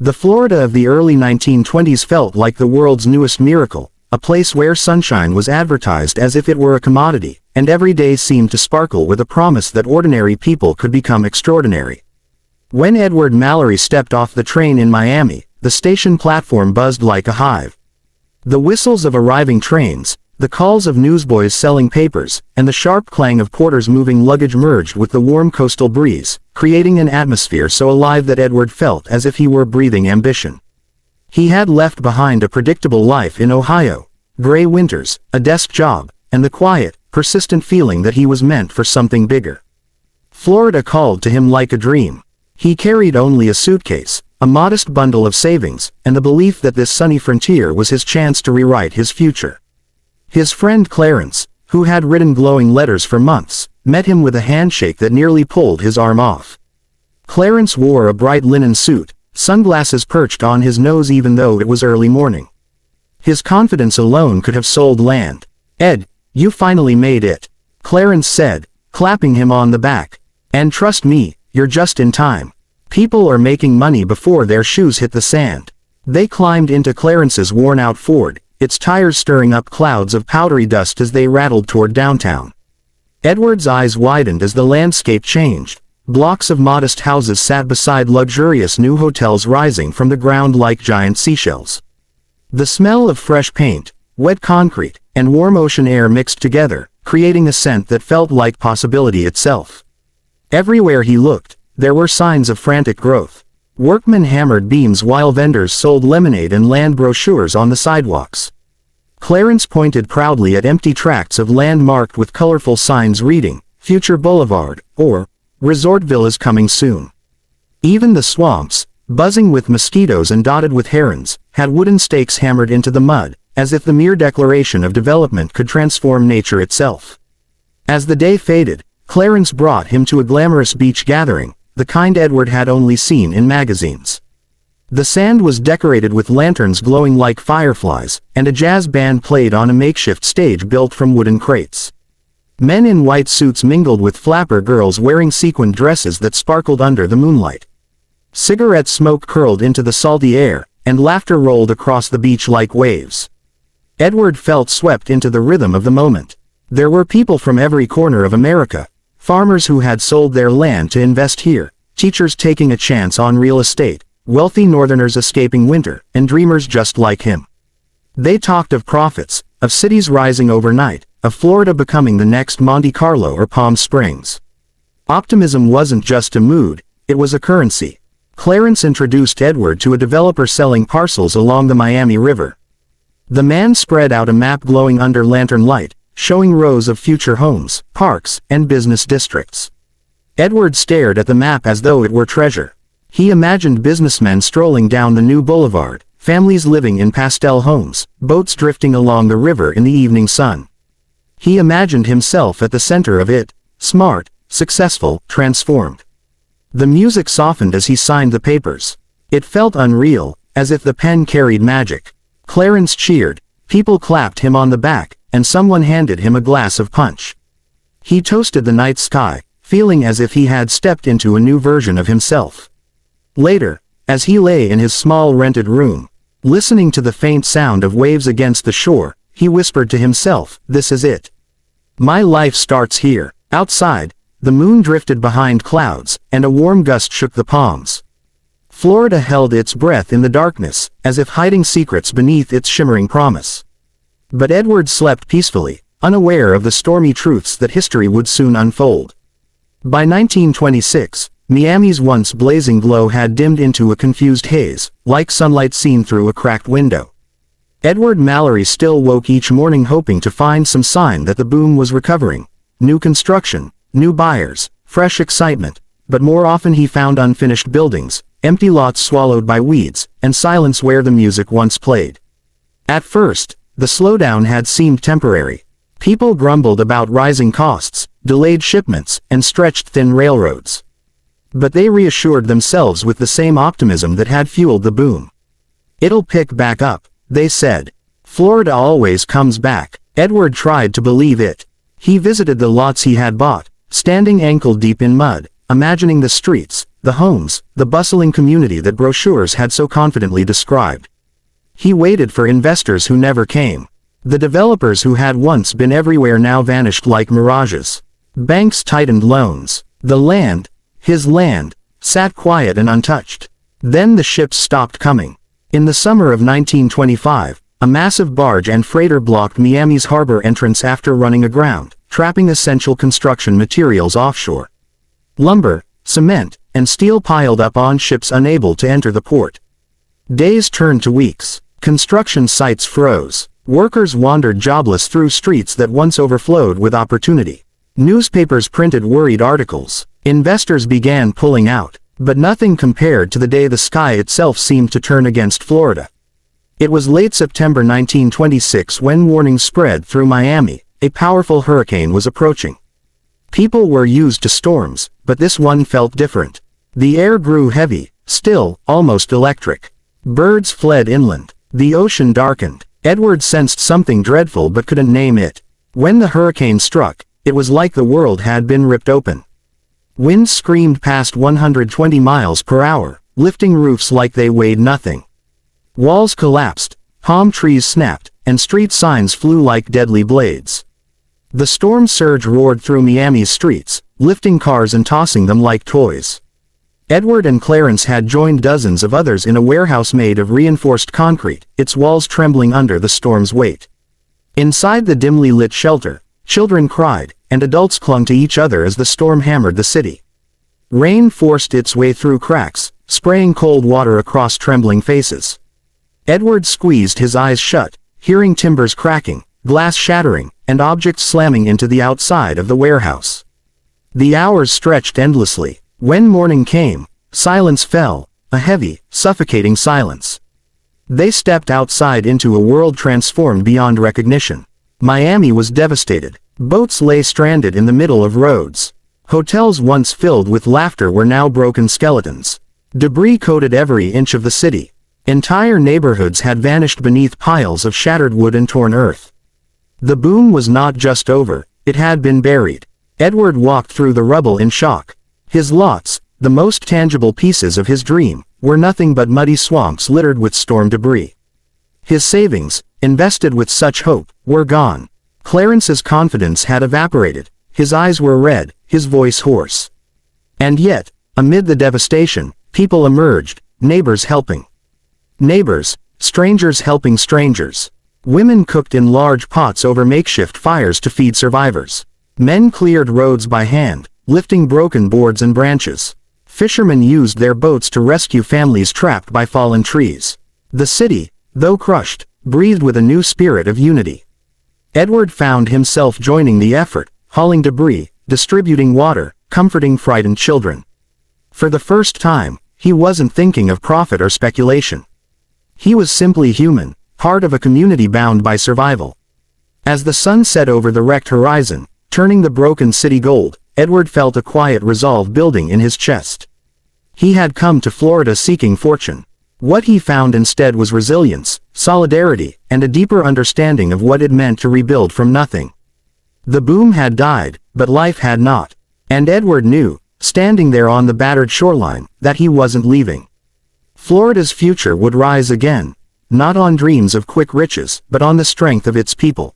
The Florida of the early 1920s felt like the world's newest miracle, a place where sunshine was advertised as if it were a commodity, and every day seemed to sparkle with a promise that ordinary people could become extraordinary. When Edward Mallory stepped off the train in Miami, the station platform buzzed like a hive. The whistles of arriving trains, the calls of newsboys selling papers, and the sharp clang of porters moving luggage merged with the warm coastal breeze, creating an atmosphere so alive that Edward felt as if he were breathing ambition. He had left behind a predictable life in Ohio, gray winters, a desk job, and the quiet, persistent feeling that he was meant for something bigger. Florida called to him like a dream. He carried only a suitcase, a modest bundle of savings, and the belief that this sunny frontier was his chance to rewrite his future. His friend Clarence, who had written glowing letters for months, met him with a handshake that nearly pulled his arm off. Clarence wore a bright linen suit, sunglasses perched on his nose even though it was early morning. His confidence alone could have sold land. "Ed, you finally made it," Clarence said, clapping him on the back. "And trust me, you're just in time. People are making money before their shoes hit the sand." They climbed into Clarence's worn-out Ford, its tires stirring up clouds of powdery dust as they rattled toward downtown. Edward's eyes widened as the landscape changed. Blocks of modest houses sat beside luxurious new hotels rising from the ground like giant seashells. The smell of fresh paint, wet concrete, and warm ocean air mixed together, creating a scent that felt like possibility itself. Everywhere he looked, there were signs of frantic growth. Workmen hammered beams while vendors sold lemonade and land brochures on the sidewalks. Clarence pointed proudly at empty tracts of land marked with colorful signs reading, "Future Boulevard," or "Resort Villas Coming Soon." Even the swamps, buzzing with mosquitoes and dotted with herons, had wooden stakes hammered into the mud, as if the mere declaration of development could transform nature itself. As the day faded, Clarence brought him to a glamorous beach gathering, the kind Edward had only seen in magazines. The sand was decorated with lanterns glowing like fireflies, and a jazz band played on a makeshift stage built from wooden crates. Men in white suits mingled with flapper girls wearing sequined dresses that sparkled under the moonlight. Cigarette smoke curled into the salty air, and laughter rolled across the beach like waves. Edward felt swept into the rhythm of the moment. There were people from every corner of America, farmers who had sold their land to invest here, teachers taking a chance on real estate, wealthy northerners escaping winter, and dreamers just like him. They talked of profits, of cities rising overnight, of Florida becoming the next Monte Carlo or Palm Springs. Optimism wasn't just a mood, it was a currency. Clarence introduced Edward to a developer selling parcels along the Miami River. The man spread out a map glowing under lantern light, showing rows of future homes, parks, and business districts. Edward stared at the map as though it were treasure. He imagined businessmen strolling down the new boulevard, families living in pastel homes, boats drifting along the river in the evening sun. He imagined himself at the center of it, smart, successful, transformed. The music softened as he signed the papers. It felt unreal, as if the pen carried magic. Clarence cheered, people clapped him on the back, and someone handed him a glass of punch. He toasted the night sky, feeling as if he had stepped into a new version of himself. Later, as he lay in his small rented room, listening to the faint sound of waves against the shore, he whispered to himself, "This is it. My life starts here." Outside, the moon drifted behind clouds, and a warm gust shook the palms. Florida held its breath in the darkness, as if hiding secrets beneath its shimmering promise. But Edward slept peacefully, unaware of the stormy truths that history would soon unfold. By 1926, Miami's once blazing glow had dimmed into a confused haze, like sunlight seen through a cracked window. Edward Mallory still woke each morning hoping to find some sign that the boom was recovering. New construction, new buyers, fresh excitement, but more often he found unfinished buildings, empty lots swallowed by weeds, and silence where the music once played. At first, the slowdown had seemed temporary. People grumbled about rising costs, delayed shipments, and stretched thin railroads. But they reassured themselves with the same optimism that had fueled the boom. "It'll pick back up," they said. "Florida always comes back." Edward tried to believe it. He visited the lots he had bought, standing ankle-deep in mud, imagining the streets, the homes, the bustling community that brochures had so confidently described. He waited for investors who never came. The developers who had once been everywhere now vanished like mirages. Banks tightened loans. The land, his land, sat quiet and untouched. Then the ships stopped coming. In the summer of 1925, a massive barge and freighter blocked Miami's harbor entrance after running aground, trapping essential construction materials offshore. Lumber, cement, and steel piled up on ships unable to enter the port. Days turned to weeks. Construction sites froze. Workers wandered jobless through streets that once overflowed with opportunity. Newspapers printed worried articles. Investors began pulling out. But nothing compared to the day the sky itself seemed to turn against Florida. It was late September 1926 when warnings spread through Miami. A powerful hurricane was approaching. People were used to storms, but this one felt different. The air grew heavy, still, almost electric. Birds fled inland. The ocean darkened. Edward sensed something dreadful but couldn't name it. When the hurricane struck, it was like the world had been ripped open. Winds screamed past 120 miles per hour, lifting roofs like they weighed nothing. Walls collapsed, palm trees snapped, and street signs flew like deadly blades. The storm surge roared through Miami's streets, lifting cars and tossing them like toys. Edward and Clarence had joined dozens of others in a warehouse made of reinforced concrete, its walls trembling under the storm's weight. Inside the dimly lit shelter, children cried, and adults clung to each other as the storm hammered the city. Rain forced its way through cracks, spraying cold water across trembling faces. Edward squeezed his eyes shut, hearing timbers cracking, glass shattering, and objects slamming into the outside of the warehouse. The hours stretched endlessly. When morning came, silence fell, a heavy, suffocating silence. They stepped outside into a world transformed beyond recognition. Miami was devastated. Boats lay stranded in the middle of roads. Hotels once filled with laughter were now broken skeletons. Debris coated every inch of the city. Entire neighborhoods had vanished beneath piles of shattered wood and torn earth. The boom was not just over, it had been buried. Edward walked through the rubble in shock. His lots, the most tangible pieces of his dream, were nothing but muddy swamps littered with storm debris. His savings, invested with such hope, were gone. Clarence's confidence had evaporated. His eyes were red, his voice hoarse. And yet, amid the devastation, people emerged, neighbors helping. Neighbors, strangers helping strangers. Women cooked in large pots over makeshift fires to feed survivors. Men cleared roads by hand, lifting broken boards and branches. Fishermen used their boats to rescue families trapped by fallen trees. The city, though crushed, breathed with a new spirit of unity. Edward found himself joining the effort, hauling debris, distributing water, comforting frightened children. For the first time, he wasn't thinking of profit or speculation. He was simply human, part of a community bound by survival. As the sun set over the wrecked horizon, turning the broken city gold, Edward felt a quiet resolve building in his chest. He had come to Florida seeking fortune. What he found instead was resilience, solidarity, and a deeper understanding of what it meant to rebuild from nothing. The boom had died, but life had not. And Edward knew, standing there on the battered shoreline, that he wasn't leaving. Florida's future would rise again, not on dreams of quick riches, but on the strength of its people.